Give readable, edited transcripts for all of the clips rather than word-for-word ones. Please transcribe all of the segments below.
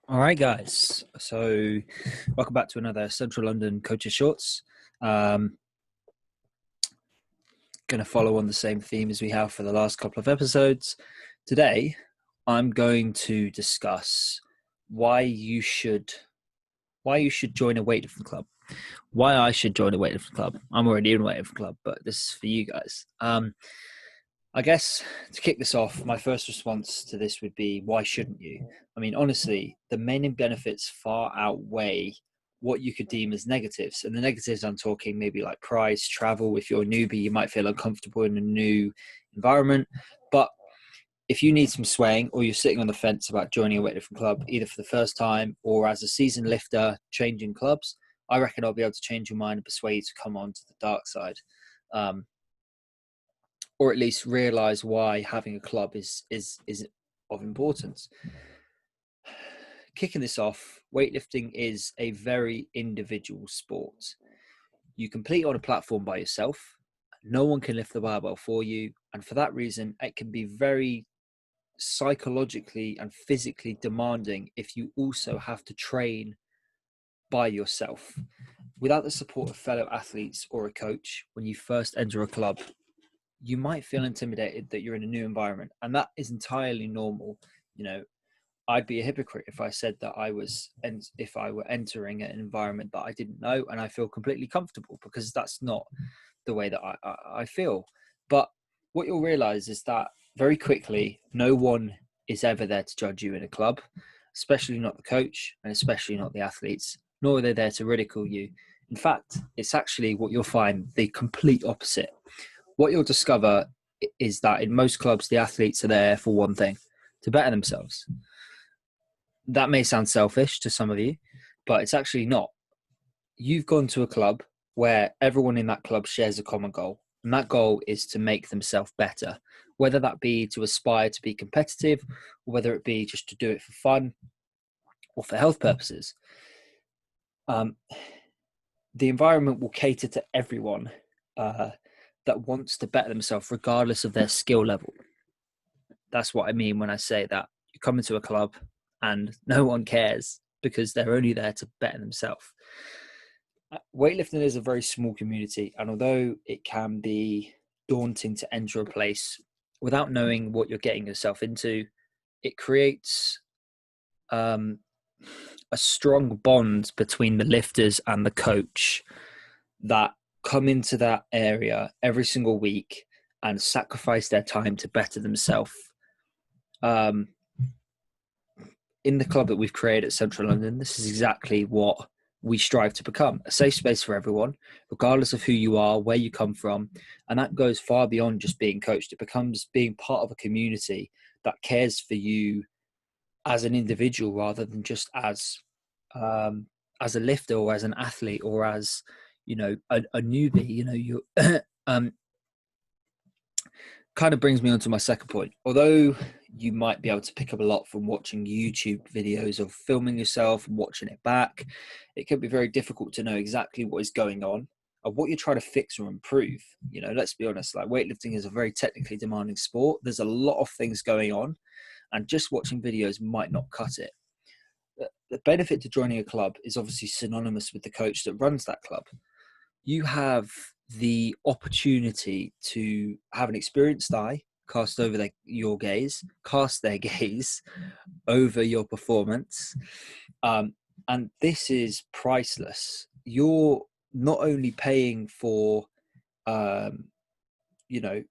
All right, guys. So, welcome back to another Central London Coaches Shorts. Going to follow on the same theme as we have for the last couple of episodes. Today, I'm going to discuss why you should join a weightlifting club. Why I should join a weightlifting club. I'm already in a weightlifting club, but this is for you guys. I guess to kick this off, my first response to this would be, why shouldn't you? I mean, honestly, the main benefits far outweigh what you could deem as negatives. And the negatives, I'm talking maybe like price, travel. If you're a newbie, you might feel uncomfortable in a new environment. But if you need some swaying or you're sitting on the fence about joining a weightlifting club, either for the first time or as a seasoned lifter changing clubs, I reckon I'll be able to change your mind and persuade you to come on to the dark side. Or at least realize why having a club is of importance. Kicking this off, weightlifting is a very individual sport. You compete on a platform by yourself. No one can lift the barbell for you. And for that reason, it can be very psychologically and physically demanding if you also have to train by yourself. Without the support of fellow athletes or a coach, when you first enter a club, you might feel intimidated that you're in a new environment, and that is entirely normal. You know, I'd be a hypocrite if I said that if I were entering an environment that I didn't know and I feel completely comfortable, because that's not the way that I feel. But what you'll realize is that very quickly, no one is ever there to judge you in a club, especially not the coach and especially not the athletes, nor are they there to ridicule you. In fact, it's actually what you'll find the complete opposite. What you'll discover is that in most clubs, the athletes are there for one thing: to better themselves. That may sound selfish to some of you, but it's actually not. You've gone to a club where everyone in that club shares a common goal, and that goal is to make themselves better, whether that be to aspire to be competitive, or whether it be just to do it for fun or for health purposes. The environment will cater to everyone that wants to better themselves, regardless of their skill level. That's what I mean when I say that you come into a club and no one cares because they're only there to better themselves. Weightlifting is a very small community, and although it can be daunting to enter a place without knowing what you're getting yourself into, it creates a strong bond between the lifters and the coach that come into that area every single week and sacrifice their time to better themselves. In the club that we've created at Central London, this is exactly what we strive to become: a safe space for everyone, regardless of who you are, where you come from. And that goes far beyond just being coached. It becomes being part of a community that cares for you as an individual rather than just as a lifter or as an athlete or as, you know, a newbie. You know, you kind of brings me on to my second point. Although you might be able to pick up a lot from watching YouTube videos of filming yourself and watching it back, it can be very difficult to know exactly what is going on and what you're trying to fix or improve. You know, let's be honest, like weightlifting is a very technically demanding sport. There's a lot of things going on, and just watching videos might not cut it. The benefit to joining a club is obviously synonymous with the coach that runs that club. You have the opportunity to have an experienced eye cast their gaze over your performance. And this is priceless. You're not only paying for, you know,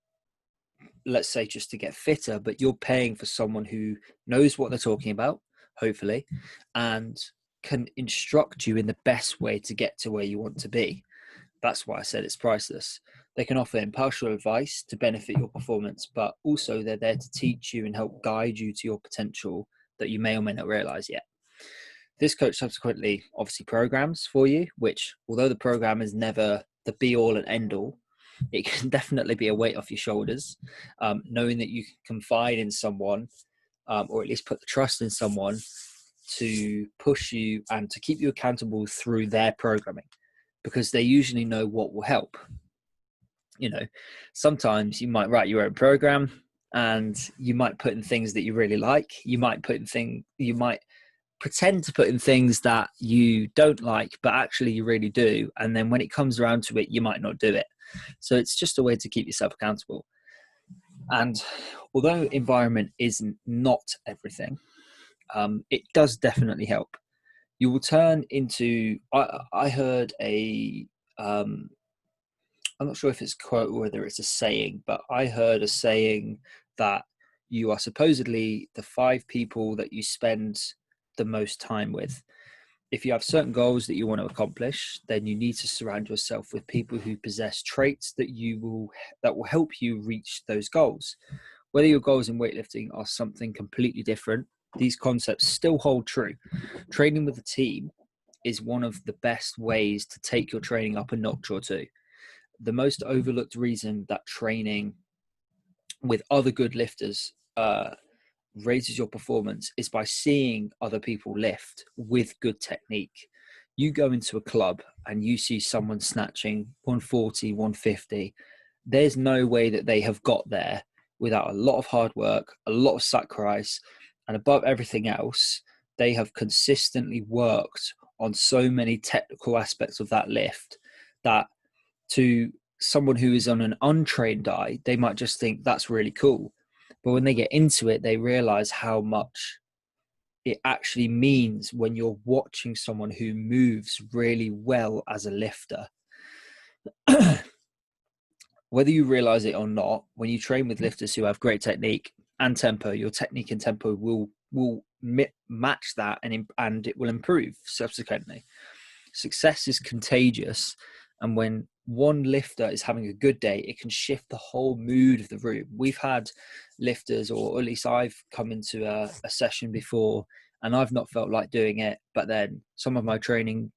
let's say just to get fitter, but you're paying for someone who knows what they're talking about, hopefully, and can instruct you in the best way to get to where you want to be. That's why I said it's priceless. They can offer impartial advice to benefit your performance, but also they're there to teach you and help guide you to your potential that you may or may not realize yet. This coach subsequently obviously programs for you, which, although the program is never the be all and end all, it can definitely be a weight off your shoulders, knowing that you can confide in someone, or at least put the trust in someone to push you and to keep you accountable through their programming, because they usually know what will help. You know, sometimes you might write your own program and you might put in things that you really like. You might pretend to put in things that you don't like, but actually you really do. And then when it comes around to it, you might not do it. So it's just a way to keep yourself accountable. And although environment is not everything, it does definitely help. You will turn into, I heard I'm not sure if it's a quote or whether it's a saying, but I heard a saying that you are supposedly the 5 people that you spend the most time with. If you have certain goals that you want to accomplish, then you need to surround yourself with people who possess traits that will help you reach those goals. Whether your goals in weightlifting are something completely different, these concepts still hold true. Training with a team is one of the best ways to take your training up a notch or two. The most overlooked reason that training with other good lifters raises your performance is by seeing other people lift with good technique. You go into a club and you see someone snatching 140, 150. There's no way that they have got there without a lot of hard work, a lot of sacrifice, and above everything else, they have consistently worked on so many technical aspects of that lift that to someone who is on an untrained eye, they might just think that's really cool. But when they get into it, they realize how much it actually means when you're watching someone who moves really well as a lifter. Whether you realize it or not, when you train with lifters who have great technique and tempo, your technique and tempo will match that, and it will improve subsequently. Success is contagious, and when one lifter is having a good day, it can shift the whole mood of the room. We've had lifters, or at least I've come into a session before and I've not felt like doing it, but then some of my training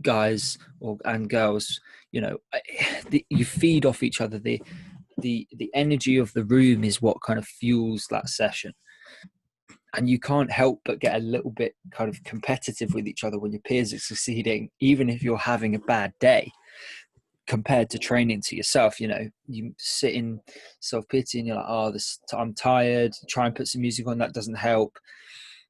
guys and girls, you feed off each other. The energy of the room is what kind of fuels that session. And you can't help but get a little bit kind of competitive with each other when your peers are succeeding, even if you're having a bad day compared to training to yourself. You sit in self-pity and you're like, oh, I'm tired. Try and put some music on. That doesn't help.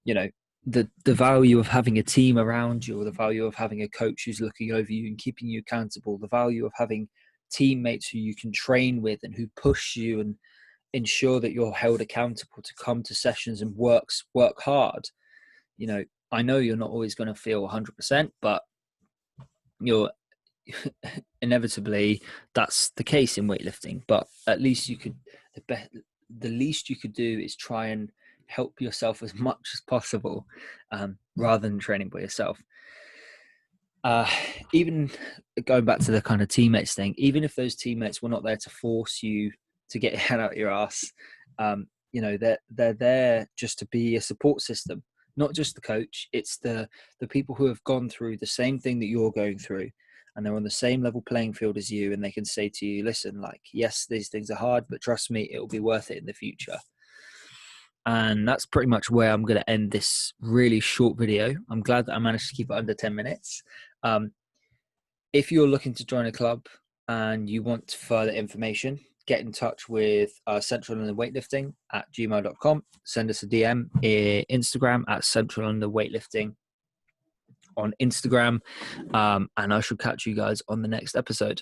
The value of having a team around you, or the value of having a coach who's looking over you and keeping you accountable, the value of having teammates who you can train with and who push you and ensure that you're held accountable to come to sessions and work hard. I know you're not always going to feel 100%, but you're inevitably that's the case in weightlifting. But at least the least you could do is try and help yourself as much as possible, rather than training by yourself. Even going back to the kind of teammates thing, even if those teammates were not there to force you to get your head out your ass, they're there just to be a support system. Not just the coach, it's the people who have gone through the same thing that you're going through, and they're on the same level playing field as you, and they can say to you, listen, like, yes, these things are hard, but trust me, it'll be worth it in the future. And that's pretty much where I'm going to end this really short video. I'm glad that I managed to keep it under 10 minutes. If you're looking to join a club and you want further information, get in touch with Central London Weightlifting at gmail.com. Send us a DM Instagram at Central London Weightlifting on Instagram. And I shall catch you guys on the next episode.